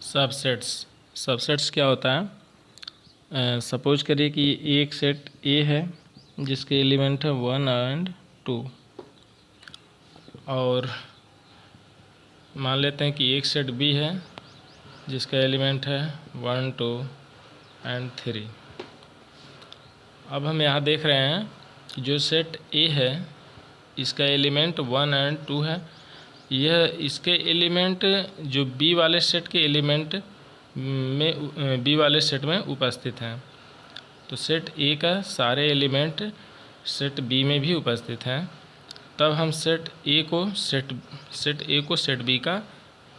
Subsets subsets क्या होता है? सपोज करिए कि एक सेट ए है जिसके एलिमेंट है 1 एंड 2, और मान लेते हैं कि एक सेट बी है जिसका एलिमेंट है 1 2 एंड 3। अब हम यहाँ देख रहे हैं कि जो सेट ए है इसका एलिमेंट 1 एंड 2 है। यह इसके एलिमेंट जो बी वाले सेट के एलिमेंट में बी वाले सेट में उपस्थित हैं। तो सेट ए का सारे एलिमेंट सेट बी में भी उपस्थित हैं। तब हम सेट ए को सेट बी का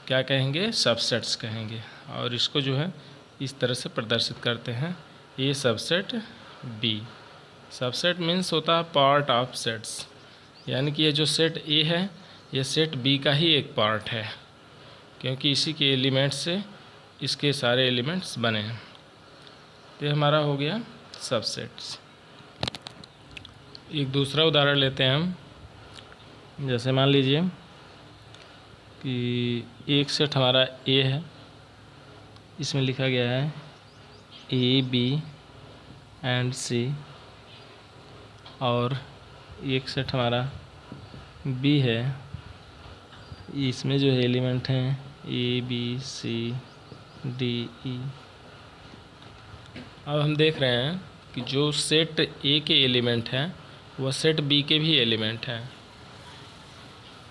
क्या कहेंगे? सबसेट्स कहेंगे। और इसको जो है इस तरह से प्रदर्शित करते हैं, ए सबसेट बी। सबसेट मीन्स होता है पार्ट ऑफ सेट्स, यानी कि ये जो सेट ए है ये सेट बी का ही एक पार्ट है, क्योंकि इसी के एलिमेंट से इसके सारे एलिमेंट्स बने हैं। तो ये हमारा हो गया सबसेट्स। एक दूसरा उदाहरण लेते हैं हम। जैसे मान लीजिए कि एक सेट हमारा ए है, इसमें लिखा गया है ए बी एंड सी, और एक सेट हमारा बी है, इसमें जो एलिमेंट हैं A B C D E. अब हम देख रहे हैं कि जो सेट ए के एलिमेंट हैं वह सेट बी के भी एलिमेंट हैं।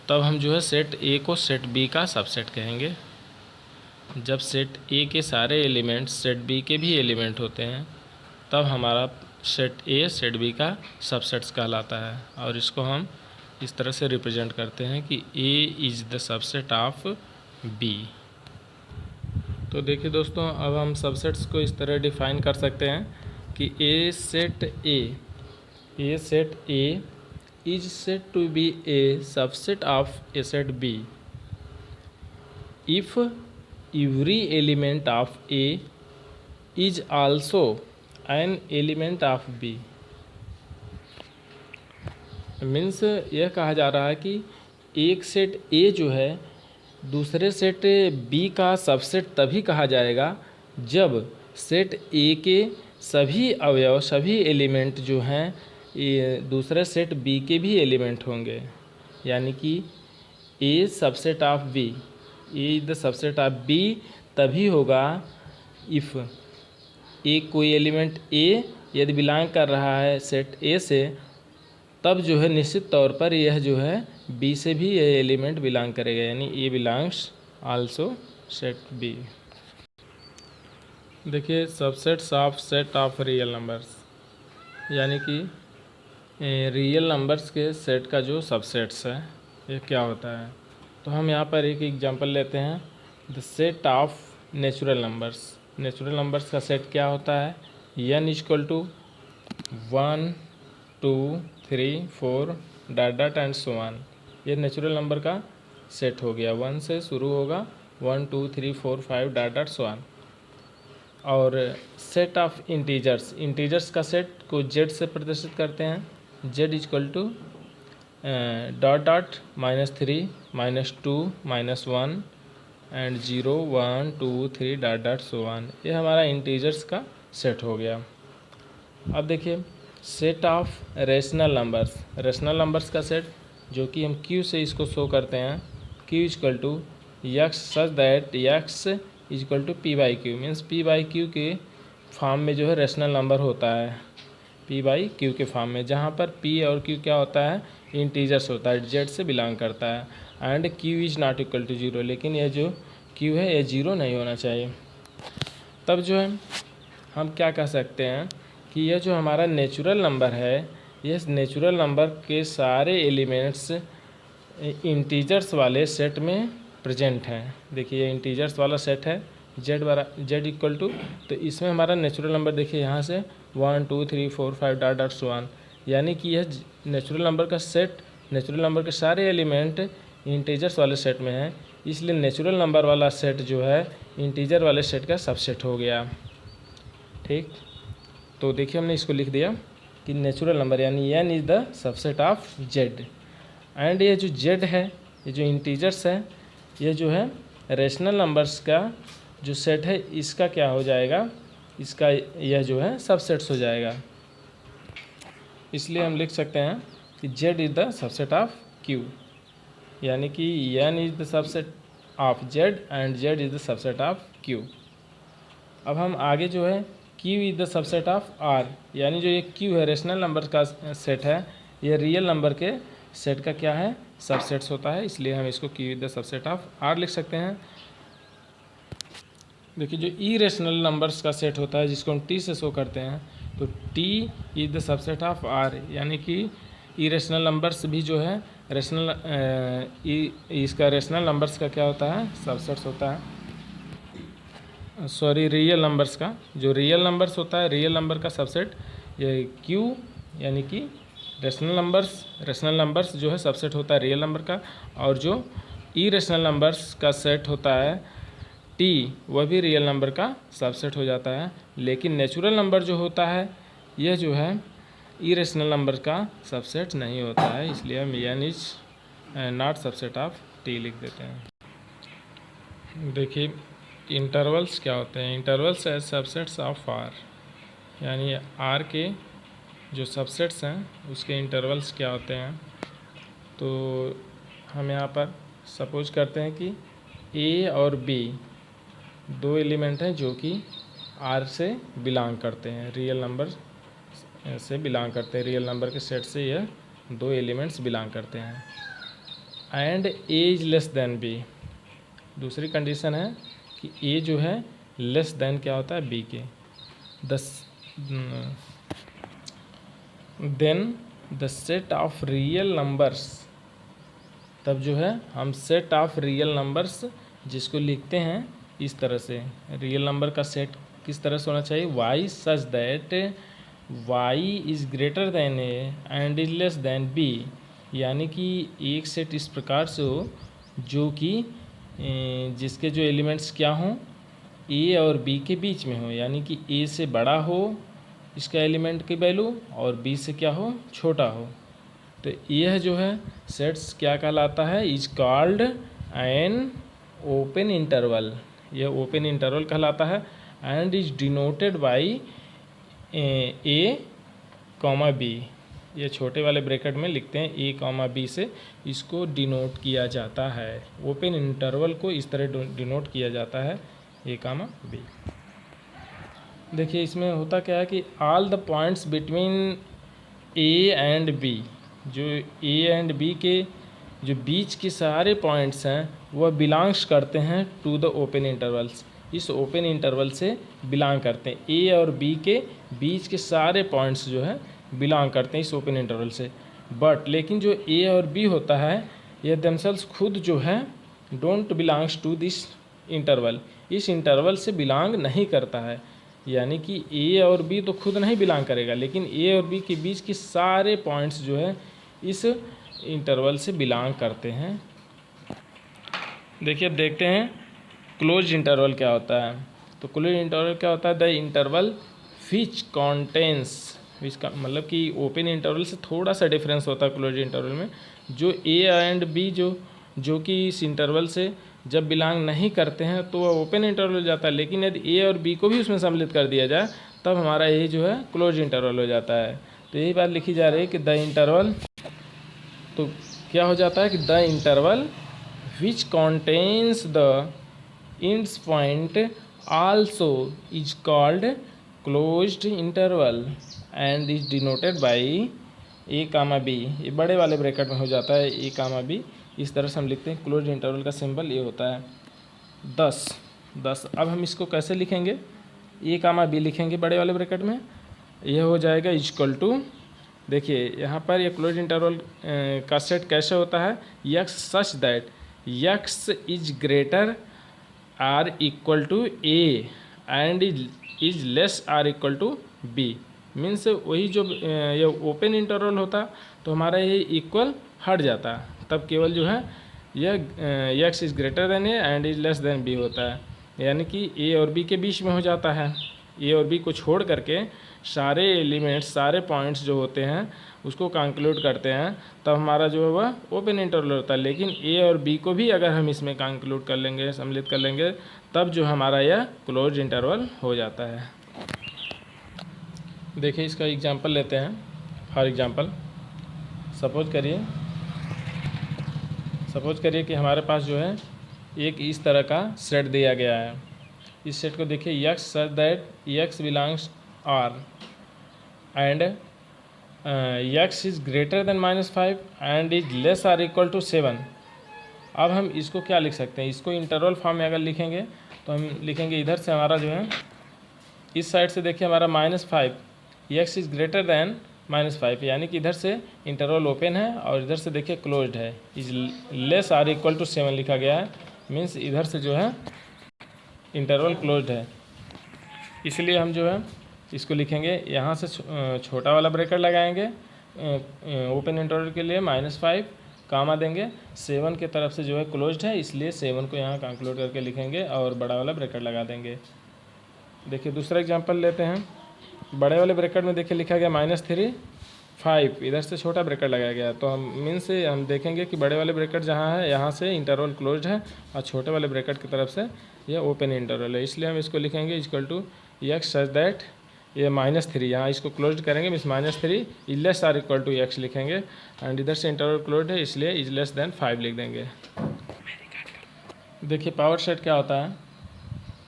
तब हम जो है सेट ए को सेट बी का सबसेट कहेंगे। जब सेट ए के सारे एलिमेंट सेट बी के भी एलिमेंट होते हैं तब हमारा सेट ए सेट बी का सबसेट्स कहलाता है। और इसको हम इस तरह से रिप्रेजेंट करते हैं कि A is the subset of B. तो देखिए दोस्तों, अब हम सबसेट्स को इस तरह डिफाइन कर सकते हैं कि a set A is set to be a subset of a set B if every element of A is also an element of B. Means यह कहा जा रहा है कि एक सेट ए जो है दूसरे सेट बी का सबसेट तभी कहा जाएगा जब सेट ए के सभी अवयव सभी एलिमेंट जो हैं ये दूसरे सेट बी के भी एलिमेंट होंगे। यानी कि A subset of B, A is the subset of B तभी होगा इफ़ ए कोई एलिमेंट ए यदि बिलोंग कर रहा है सेट ए से, तब जो है निश्चित तौर पर यह जो है बी से भी यह एलिमेंट बिलोंग करेगा, यानी ए बिलोंग्स आल्सो सेट बी। देखिए subsets of set of real numbers, यानी कि रियल नंबर्स के सेट का जो सबसेट्स है ये क्या होता है। तो हम यहाँ पर एक एग्जांपल लेते हैं, the set of natural numbers. Natural numbers का सेट क्या होता है? n equal to 1 2 3 4 dot and so on. ये नेचुरल नंबर का सेट हो गया, 1 से शुरू होगा 1 2 3 4 5 डॉट सो ऑन। और सेट ऑफ इंटीजर्स का सेट को z से प्रदर्शित करते हैं, z equal to dot -3 -2 -1 and 0 1 2 3 dot so on. ये हमारा इंटीजर्स का सेट हो गया। अब देखिए सेट ऑफ रेशनल नंबर्स का सेट, जो कि हम q से इसको शो करते हैं, q equal to x such that x equal to p by q. Means p by q के फॉर्म में जो है रेशनल नंबर होता है, p बाई क्यू के फॉर्म में, जहाँ पर p और q क्या होता है? इंटीजर्स होता है, z से बिलोंग करता है। And q is not equal to 0, लेकिन यह जो q है ये 0 नहीं होना चाहिए। तब जो है हम क्या कह सकते हैं कि यह जो हमारा नेचुरल नंबर है, ये नेचुरल नंबर के सारे एलिमेंट्स इंटीजर्स वाले सेट में प्रेजेंट हैं। देखिए ये इंटीजर्स वाला सेट है, z इक्वल टू, तो इसमें हमारा नेचुरल नंबर देखिए यहाँ से 1 2 3 4 5 डॉट सो ऑन। यानी कि यह नेचुरल नंबर का सेट, नेचुरल नंबर के सारे एलिमेंट इंटीजर्स वाले सेट में हैं, इसलिए नेचुरल नंबर वाला सेट जो है इंटीजर वाले सेट का सबसेट हो गया। ठीक, तो देखिए हमने इसको लिख दिया कि नेचुरल नंबर यानी n is the subset of z। And ये जो z है, ये जो इंटीजर्स है, ये जो है रेशनल नंबर्स का जो सेट है इसका क्या हो जाएगा, इसका यह जो है सबसेट्स हो जाएगा। इसलिए हम लिख सकते हैं कि Z is the subset of Q, यानी कि N is the subset of Z and Z is the subset of Q। अब हम आगे जो है Q is the subset of R, यानी जो ये Q है रेशनल नंबर का सेट है, ये रियल नंबर के सेट का क्या है, सबसेट्स होता है। इसलिए हम इसको Q is the subset of R लिख सकते हैं। देखिए जो इरेशनल नंबर्स का सेट होता है जिसको हम T से शो करते हैं, तो T is the subset of R, यानी कि इरेशनल नंबर्स भी जो है रेशनल इसका रेशनल नंबर्स का क्या होता है, सबसेट्स होता है। सॉरी, रियल नंबर्स का, जो रियल नंबर्स होता है रियल नंबर का सबसेट ये Q, यानी कि रेशनल नंबर्स जो है सबसेट होता है रियल नंबर का, और जो इरेशनल नंबर्स का सेट होता है T, वह भी रियल नंबर का सबसेट हो जाता है। लेकिन नेचुरल नंबर जो होता है यह जो है इरेशनल नंबर का सबसेट नहीं होता है, इसलिए हम N is not subset of T लिख देते हैं। देखिए इंटरवल्स क्या होते हैं, intervals as subsets of R, यानी R के जो सबसेट्स हैं उसके इंटरवल्स क्या होते हैं। तो हम यहाँ पर सपोज करते हैं कि A और B दो एलिमेंट हैं जो कि R से बिलोंग करते हैं, रियल नंबर से बिलोंग करते हैं, रियल नंबर के सेट से यह दो एलिमेंट्स बिलोंग करते हैं। And A is less then B, दूसरी कंडीशन है कि A जो है लेस देन क्या होता है B के। Then the set of real numbers, तब जो है हम सेट ऑफ रियल नंबर्स जिसको लिखते हैं इस तरह से, रियल नंबर का सेट किस तरह से होना चाहिए, y such that y is greater than a and is less than b, यानी कि एक सेट इस प्रकार से हो जो कि जिसके जो एलिमेंट्स क्या हों a और b के बीच में हो, यानी कि a से बड़ा हो इसका एलिमेंट की वैल्यू और b से क्या हो, छोटा हो। तो यह जो है सेट्स क्या कहलाता है, is called an open interval, यह ओपन इंटरवल कहलाता है। And is denoted by a comma b, ये छोटे वाले ब्रैकेट में लिखते हैं ए कॉमा बी से इसको डिनोट किया जाता है। ओपन इंटरवल को इस तरह डिनोट किया जाता है ए कॉमा बी। देखिए इसमें होता क्या है कि all the points between a and b, जो ए एंड बी के जो बीच के सारे पॉइंट्स हैं वह बिलोंग्स करते हैं टू द ओपन इंटरवल्स, इस ओपन इंटरवल से बिलोंग करते हैं। ए और बी के बीच के सारे पॉइंट्स जो है बिलोंग करते हैं इस ओपन इंटरवल से। बट लेकिन जो ए और बी होता है यह दमसेल्स खुद जो है don't belongs to this interval, इस इंटरवल से बिलोंग नहीं करता है, यानी कि ए और बी तो खुद नहीं बिलोंग करेगा, लेकिन ए और बी के बीच के सारे पॉइंट्स जो है इस इंटरवल से बिलोंग करते हैं। देखिए अब देखते हैं क्लोज इंटरवल क्या होता है। तो क्लोज इंटरवल क्या होता है, द इंटरवल विच कॉन्टेंस, विच का मतलब कि ओपन इंटरवल से थोड़ा सा डिफरेंस होता है क्लोज इंटरवल में, जो ए एंड बी जो कि इस इंटरवल से जब बिलोंग नहीं करते हैं तो वह ओपन इंटरवल हो जाता है, लेकिन यदि ए और बी को भी उसमें सम्मिलित कर दिया जाए तब हमारा ये जो है क्लोज इंटरवल हो जाता है। तो यही बात लिखी जा रही है कि द इंटरवल, तो क्या हो जाता है कि the interval which contains the ends point also is called closed interval and is denoted by a comma b, ये बड़े वाले ब्रैकेट में हो जाता है ए कामा बी, इस तरह से हम लिखते हैं। क्लोज इंटरवल का सिंबल ये होता है 10। अब हम इसको कैसे लिखेंगे, ए कामा बी लिखेंगे बड़े वाले ब्रैकेट में, यह हो जाएगा इक्वल टू, देखिए यहाँ पर ये क्लोज इंटरवल का सेट कैसे होता है, x such that x is greater or equal to a and is less or equal to b, means वही जो ये ओपन इंटरवल होता तो हमारा ये इक्वल हट जाता, तब केवल जो है यह x is greater than a and is less than b होता है, यानी कि ए और बी के बीच में हो जाता है। ए और बी को छोड़ करके सारे एलिमेंट्स, सारे पॉइंट्स जो होते हैं उसको कंक्लूड करते हैं, तब हमारा जो है वह ओपन इंटरवल होता है। लेकिन ए और बी को भी अगर हम इसमें कंक्लूड कर लेंगे, सम्मिलित कर लेंगे, तब जो हमारा यह क्लोज इंटरवल हो जाता है। देखिए इसका एग्जांपल लेते हैं। फॉर एग्जांपल सपोज करिए कि हमारे पास जो है एक इस तरह का सेट दिया गया है। इस सेट को देखिए, x such that x belongs R and x is greater than -5 and is less or equal to 7। अब हम इसको क्या लिख सकते हैं? इसको इंटरवल फॉर्म में अगर लिखेंगे तो हम लिखेंगे इधर से हमारा जो है, इस साइड से देखिए हमारा -5, x इज़ ग्रेटर देन -5, यानी कि इधर से इंटरवल ओपन है और इधर से देखिए क्लोज्ड है। Is less or equal to 7 लिखा गया है, मीन्स इधर से जो है इंटरवल क्लोज्ड है। इसलिए हम जो है इसको लिखेंगे, यहाँ से छोटा वाला ब्रैकेट लगाएंगे ओपन इंटरवल के लिए, -5 कामा देंगे, 7 की तरफ से जो है क्लोज्ड है, इसलिए 7 को यहाँ कंक्लूड करके लिखेंगे और बड़ा वाला ब्रैकेट लगा देंगे। देखिए दूसरा एग्जांपल लेते हैं। बड़े वाले ब्रैकेट में देखिए लिखा गया -3 5, इधर से छोटा ब्रैकेट लगाया गया। तो हम मीन से हम देखेंगे कि बड़े वाले ब्रैकेट जहाँ है यहाँ से इंटरवल क्लोज्ड है और छोटे वाले ब्रैकेट की तरफ से यह ओपन इंटरवल है, इसलिए हम इसको लिखेंगे equal to x such that ये -3, यहाँ इसको क्लोज्ड करेंगे, means -3 is less or equal to x लिखेंगे एंड इधर से इंटरवल क्लोज्ड है इसलिए इज लेस देन 5 लिख देंगे। देखिए पावर सेट क्या होता है।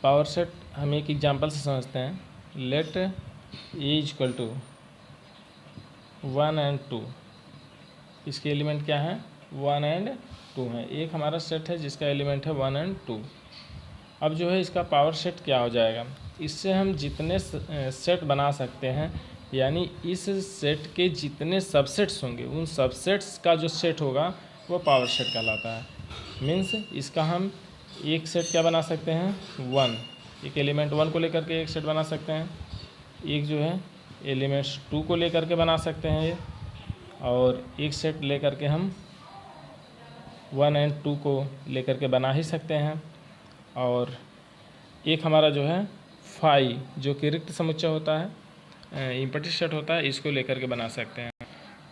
पावर सेट हम एक एग्जांपल से समझते हैं। Let A equal to 1 and 2, इसके एलिमेंट क्या है? 1 एंड 2 है। एक हमारा सेट है जिसका एलिमेंट है 1 एंड 2। अब जो है इसका पावर सेट क्या हो जाएगा? इससे हम जितने सेट बना सकते हैं, यानी इस सेट के जितने सबसेट्स होंगे उन सबसेट्स का जो सेट होगा वो पावर सेट कहलाता है। मीन्स इसका हम एक सेट क्या बना सकते हैं? 1, एक एलिमेंट 1 को लेकर के एक सेट बना सकते हैं, एक जो है एलिमेंट्स 2 को लेकर के बना सकते हैं ये, और एक सेट लेकर के हम 1 एंड 2 को लेकर के बना ही सकते हैं, और एक हमारा जो है 5 जो कि रिक्त समुच्चय होता है, इम्पटी सेट होता है, इसको लेकर के बना सकते हैं।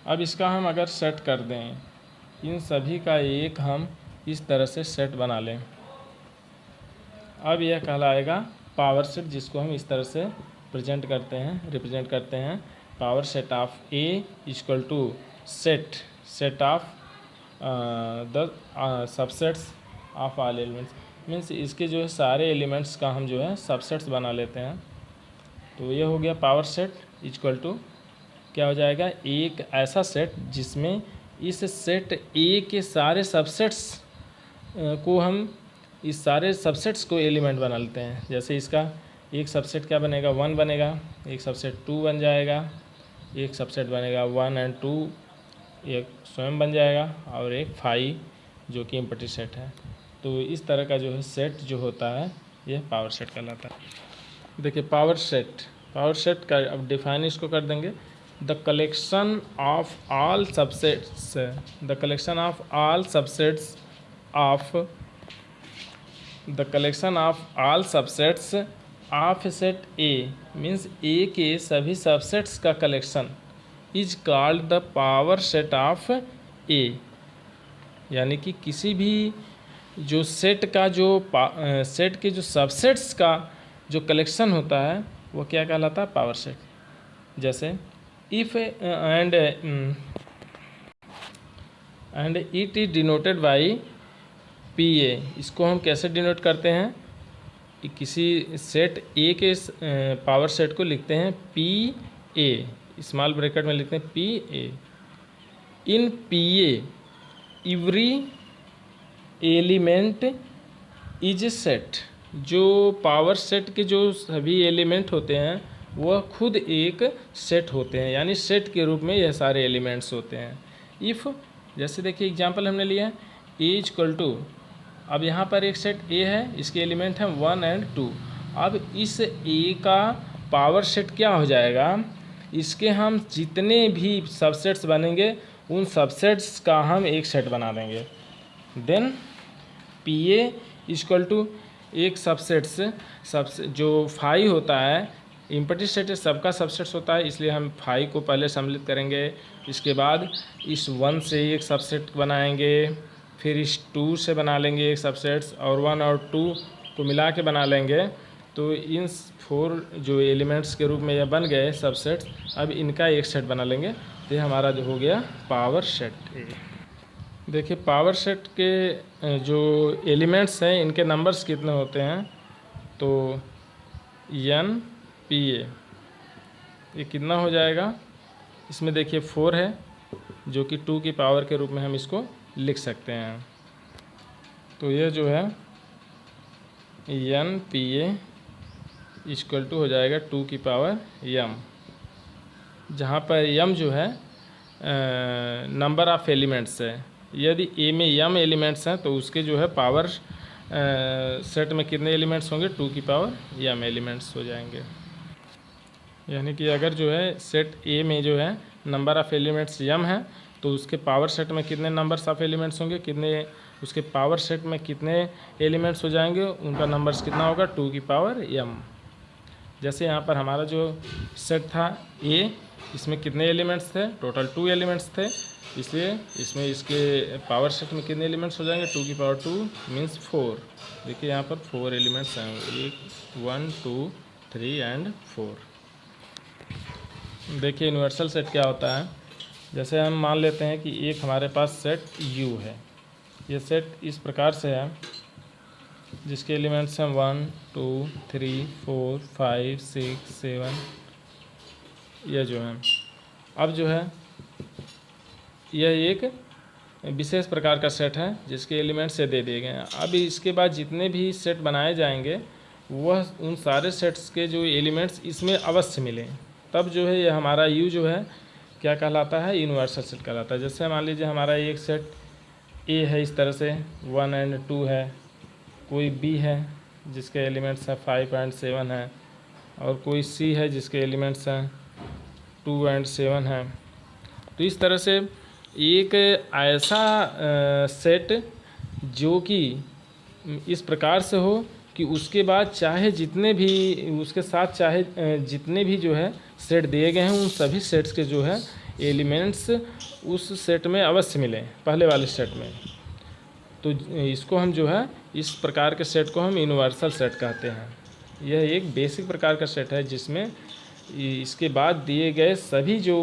अब इसका हम अगर सेट कर दें, इन सभी का एक हम इस तरह से सेट बना लें, अब यह कहलाएगा पावर सेट, जिसको हम इस तरह से रिप्रेजेंट करते हैं। Power set of A equal to set of the subsets of all elements. Means इसके जो है सारे एलिमेंट्स का हम जो है सबसेट्स बना लेते हैं। तो ये हो गया पावर सेट इक्वल टू क्या हो जाएगा? एक ऐसा सेट जिसमें इस सेट ए के सारे सबसेट्स को हम इस सारे सबसेट्स को एलिमेंट बना लेते हैं। जैसे इसका एक सबसेट क्या बनेगा? 1 बनेगा, एक सबसेट 2 बन जाएगा, एक सबसेट बनेगा 1 एंड 2, एक स्वयं बन जाएगा, और एक 5 जो कि इम्पटी सेट है। तो इस तरह का जो है सेट जो होता है यह पावर सेट कहलाता है। देखिए पावर सेट का अब डिफाइन इसको कर देंगे, the collection of all subsets of set A, means A के सभी सबसेट्स का collection is called the power set of A. यानी कि किसी भी जो सेट का जो सेट के जो सबसेट्स का जो कलेक्शन होता है वो क्या कहलाता है? Power set. जैसे if and it is denoted by P A. इसको हम कैसे डिनोट करते हैं? कि किसी सेट ए के पावर सेट को लिखते हैं पी ए, स्मॉल ब्रैकेट में लिखते हैं P A. In P A every element is set. जो पावर सेट के जो सभी एलिमेंट होते हैं वह खुद एक सेट होते हैं, यानी सेट के रूप में यह सारे एलिमेंट्स होते हैं। इफ़ जैसे देखिए एग्जांपल हमने लिया ए इक्वल टू, अब यहाँ पर एक सेट ए है, इसके एलिमेंट हैं 1 एंड 2। अब इस ए का पावर सेट क्या हो जाएगा? इसके हम जितने भी सबसेट्स बनेंगे उन सबसेट्स का हम एक सेट बना देंगे। Then P A equal to एक सबसेट्स जो 5 होता है, एम्प्टी सेट सबका सबसेट्स होता है, इसलिए हम 5 को पहले सम्मिलित करेंगे। इसके बाद इस 1 से एक सबसेट बनाएंगे, फिर इस 2 से बना लेंगे एक सबसेट्स, और 1 और 2 को मिला के बना लेंगे। तो इन 4 जो एलिमेंट्स के रूप में यह बन गए सबसेट्स, अब इनका एक सेट बना लेंगे। तो ये हमारा जो हो गया पावर सेट। देखिए पावर सेट के जो एलिमेंट्स हैं इनके नंबर्स कितने होते हैं, तो n p a, ये कितना हो जाएगा, इसमें देखिए 4 है जो कि 2 की पावर के रूप में हम इसको लिख सकते हैं। तो ये जो है n p a equal to हो जाएगा 2 की पावर m, जहाँ पर m जो है नंबर ऑफ एलिमेंट्स है। यदि a में m एलिमेंट्स हैं तो उसके जो है पावर सेट में कितने एलिमेंट्स होंगे, 2 की पावर m एलिमेंट्स हो जाएंगे। यानी कि अगर जो है सेट A में जो है नंबर ऑफ़ एलिमेंट्स m है तो उसके पावर सेट में कितने नंबर्स ऑफ एलिमेंट्स होंगे, कितने उसके पावर सेट में कितने एलिमेंट्स हो जाएंगे, उनका नंबर्स कितना होगा, 2 की पावर m। जैसे यहाँ पर हमारा जो सेट था A, इसमें कितने एलिमेंट्स थे, टोटल 2 एलिमेंट्स थे, इसलिए इसमें इसके पावर सेट में कितने एलिमेंट्स हो जाएंगे, 2 की पावर 2 मीन्स 4। देखिए यहाँ पर 4 एलिमेंट्स हैं, 1 2 3 एंड 4। देखिए यूनिवर्सल सेट क्या होता है। जैसे हम मान लेते हैं कि एक हमारे पास सेट U है। ये सेट इस प्रकार से है जिसके एलिमेंट्स हैं 1 2 3 4 5 6 7, यह जो है। अब जो है यह एक विशेष प्रकार का सेट है जिसके एलिमेंट्स से दे दिए गए हैं। अब इसके बाद जितने भी सेट बनाए जाएंगे वह उन सारे सेट्स के जो एलिमेंट्स इसमें अवश्य मिलें, तब जो है यह हमारा U जो है क्या कहलाता है, यूनिवर्सल सेट कहलाता है। जैसे मान लीजिए हमारा एक सेट A है, इस तरह से 1 एंड 2 है, कोई B है जिसके एलिमेंट्स हैं 5 एंड 7 हैं, और कोई C है जिसके एलिमेंट्स हैं 2 एंड 7 हैं। तो इस तरह से एक ऐसा सेट जो कि इस प्रकार से हो कि उसके बाद चाहे जितने भी उसके साथ चाहे जितने भी जो है सेट दिए गए हैं उन सभी सेट्स के जो है एलिमेंट्स उस सेट में अवश्य मिलें, पहले वाले सेट में। तो इसको हम जो है इस प्रकार के सेट को हम यूनिवर्सल सेट कहते हैं। यह एक बेसिक प्रकार का सेट है जिसमें इसके बाद दिए गए सभी जो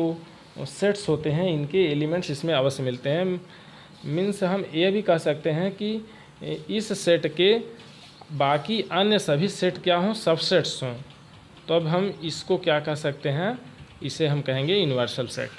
सेट्स होते हैं इनके एलिमेंट्स इसमें अवश्य मिलते हैं। मीन्स हम ये भी कह सकते हैं कि इस सेट के बाकी अन्य सभी सेट क्या हों, सबसेट्स हों, तो अब हम इसको क्या कह सकते हैं, इसे हम कहेंगे यूनिवर्सल सेट।